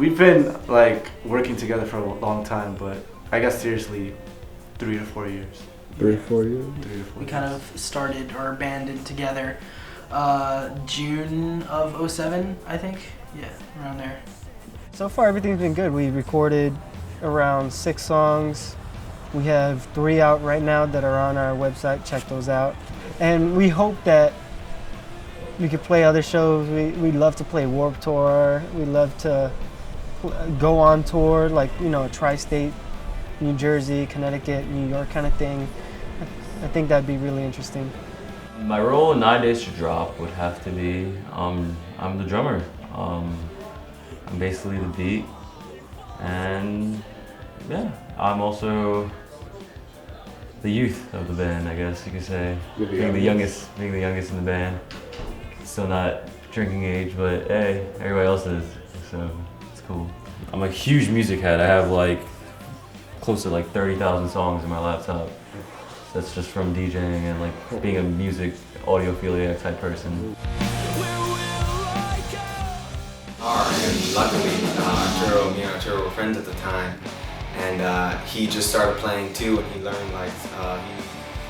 we've been like working together for a long time, but I guess seriously, 3 to 4 years. 3 or 4 years. 3 to 4. We kind of started or banded together June of '07, I think. Yeah, around there. So far, everything's been good. We recorded around 6 songs. We have 3 out right now that are on our website. Check those out. And we hope that we could play other shows. We love to play Warped Tour. We love to go on tour, like, you know, tri-state, New Jersey, Connecticut, New York kind of thing. I think that'd be really interesting. My role in 9 Days to Drop would have to be, I'm the drummer. I'm basically the beat, and yeah, I'm also the youth of the band, I guess you could say. Being the youngest in the band. Still not drinking age, but hey, everybody else is, so it's cool. I'm a huge music head. I have like close to like 30,000 songs in my laptop. That's just from DJing and like being a music audiophiliac type person. And luckily, me and Arturo were friends at the time, and he just started playing too, and he learned like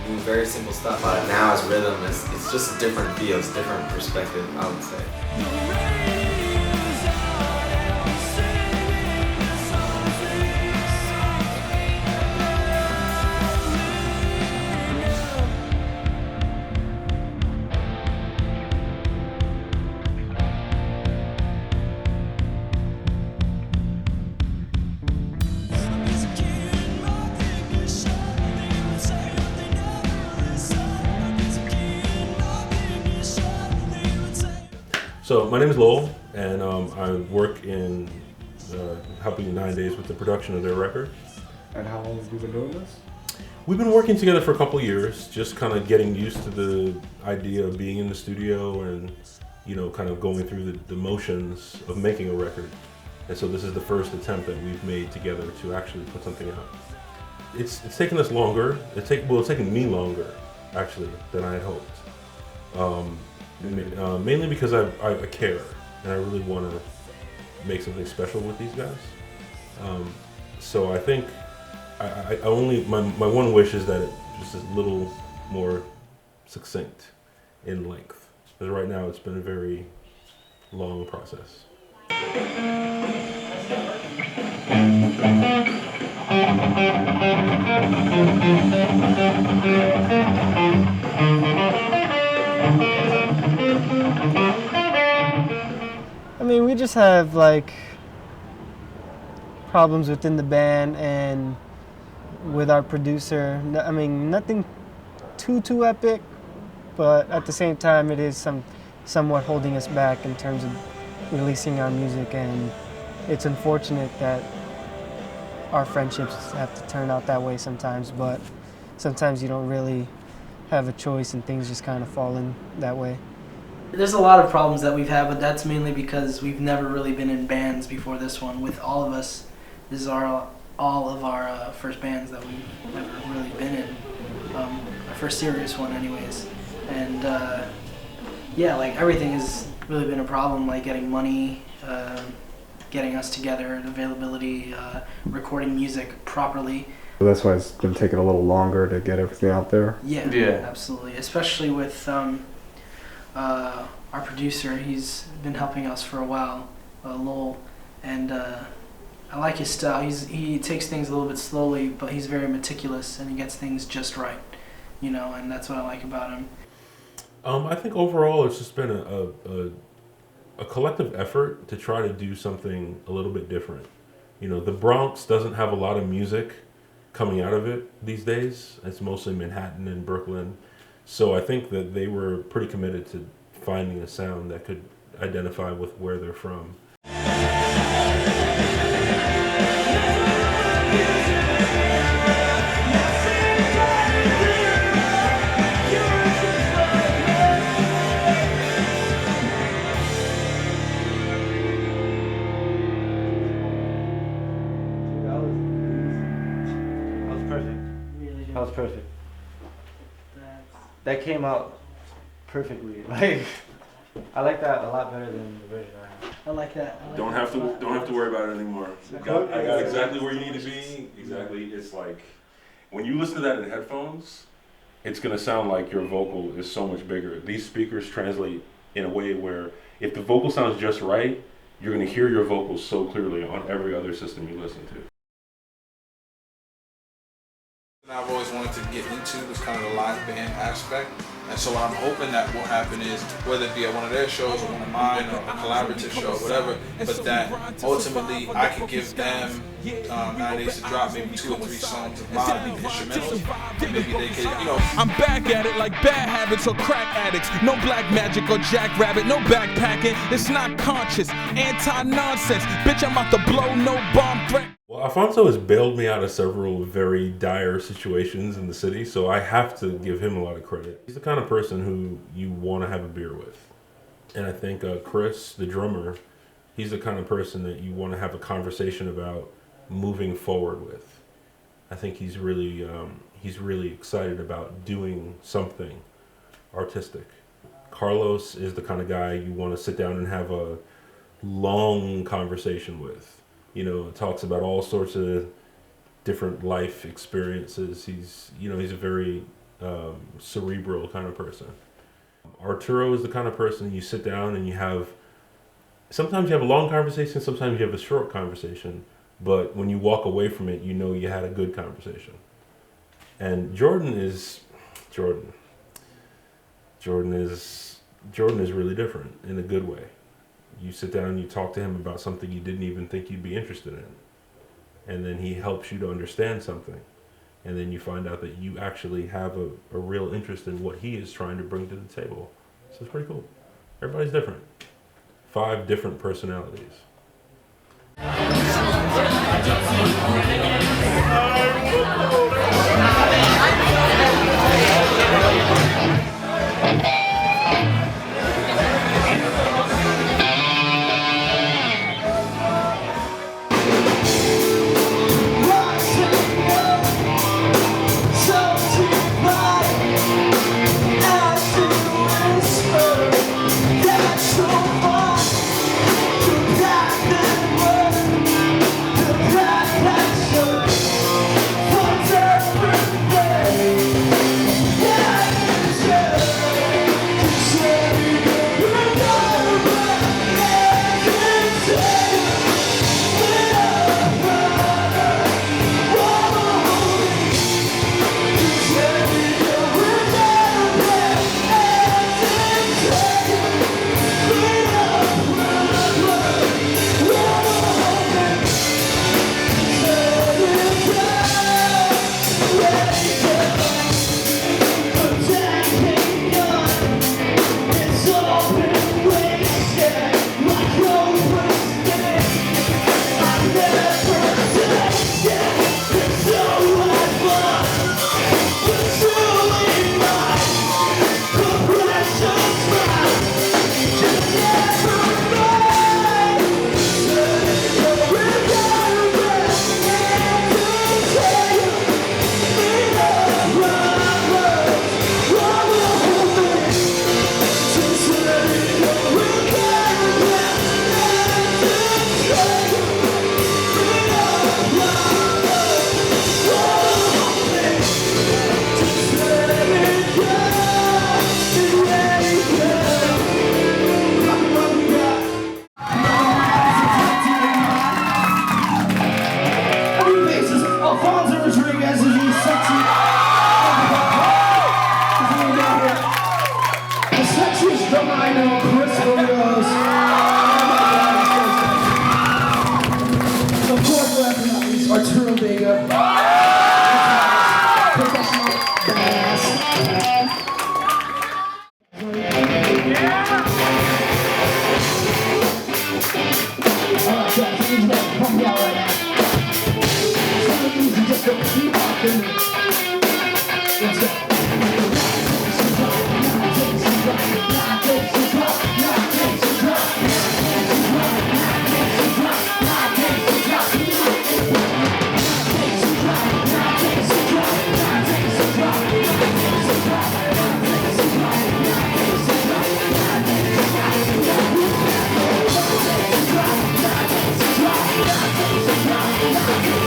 he knew very simple stuff. But now as rhythm, it's just a different feel, it's a different perspective, I would say. So my name is Lowell, and I work in helping 9 Days with the production of their record. And how long have you been doing this? We've been working together for a couple of years, just kind of getting used to the idea of being in the studio and, you know, kind of going through the motions of making a record. And so this is the first attempt that we've made together to actually put something out. It's taken us longer. It's taken me longer, actually, than I had hoped. Mainly because I care and I really want to make something special with these guys. So I think my one wish is that it just is a little more succinct in length. Because right now it's been a very long process. I mean, we just have like problems within the band and with our producer. I mean, nothing too epic, but at the same time, it is somewhat holding us back in terms of releasing our music, and it's unfortunate that our friendships have to turn out that way sometimes, but sometimes you don't really have a choice and things just kind of fall in that way. There's a lot of problems that we've had, but that's mainly because we've never really been in bands before this one. With all of us, this is all of our first bands that we've ever really been in. Our first serious one anyways. And yeah, like everything has really been a problem, like getting money, getting us together, and availability, recording music properly. So that's why it's been taking a little longer to get everything out there? Yeah, absolutely. Especially with our producer. He's been helping us for a while, Lowell, and I like his style. He takes things a little bit slowly, but he's very meticulous and he gets things just right, you know, and that's what I like about him. I think overall it's just been a collective effort to try to do something a little bit different. You know, the Bronx doesn't have a lot of music coming out of it these days. It's mostly Manhattan and Brooklyn. So I think that they were pretty committed to finding a sound that could identify with where they're from. That was perfect. That came out perfectly. Like, I like that a lot better than the version I have. I like that. I like Don't that have a lot. to worry about it anymore. I got exactly where you need to be. Exactly. It's like when you listen to that in headphones, it's gonna sound like your vocal is so much bigger. These speakers translate in a way where if the vocal sounds just right, you're gonna hear your vocals so clearly on every other system you listen to. I've always wanted to get into was kind of the live band aspect. And so what I'm hoping that will happen is, whether it be at one of their shows or one of mine or a collaborative show or whatever, but that ultimately I can give them 9 Days to Drop, maybe 2 or 3 songs of mine, instrumentals, and maybe they could, you know. I'm back at it like bad habits or crack addicts. No black magic or jackrabbit, no backpacking. It's not conscious, anti-nonsense. Bitch, I'm about to blow no bomb threat. Well, Alfonso has bailed me out of several very dire situations in the city, so I have to give him a lot of credit. He's the kind of person who you want to have a beer with. And I think Chris, the drummer, he's the kind of person that you want to have a conversation about moving forward with. I think he's really excited about doing something artistic. Carlos is the kind of guy you want to sit down and have a long conversation with. You know, talks about all sorts of different life experiences. He's a very cerebral kind of person. Arturo is the kind of person you sit down and sometimes you have a long conversation, sometimes you have a short conversation, but when you walk away from it, you know you had a good conversation. And Jordan is really different in a good way. You sit down and you talk to him about something you didn't even think you'd be interested in. And then he helps you to understand something. And then you find out that you actually have a real interest in what he is trying to bring to the table. So it's pretty cool. Everybody's different. 5 different personalities.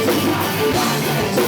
It's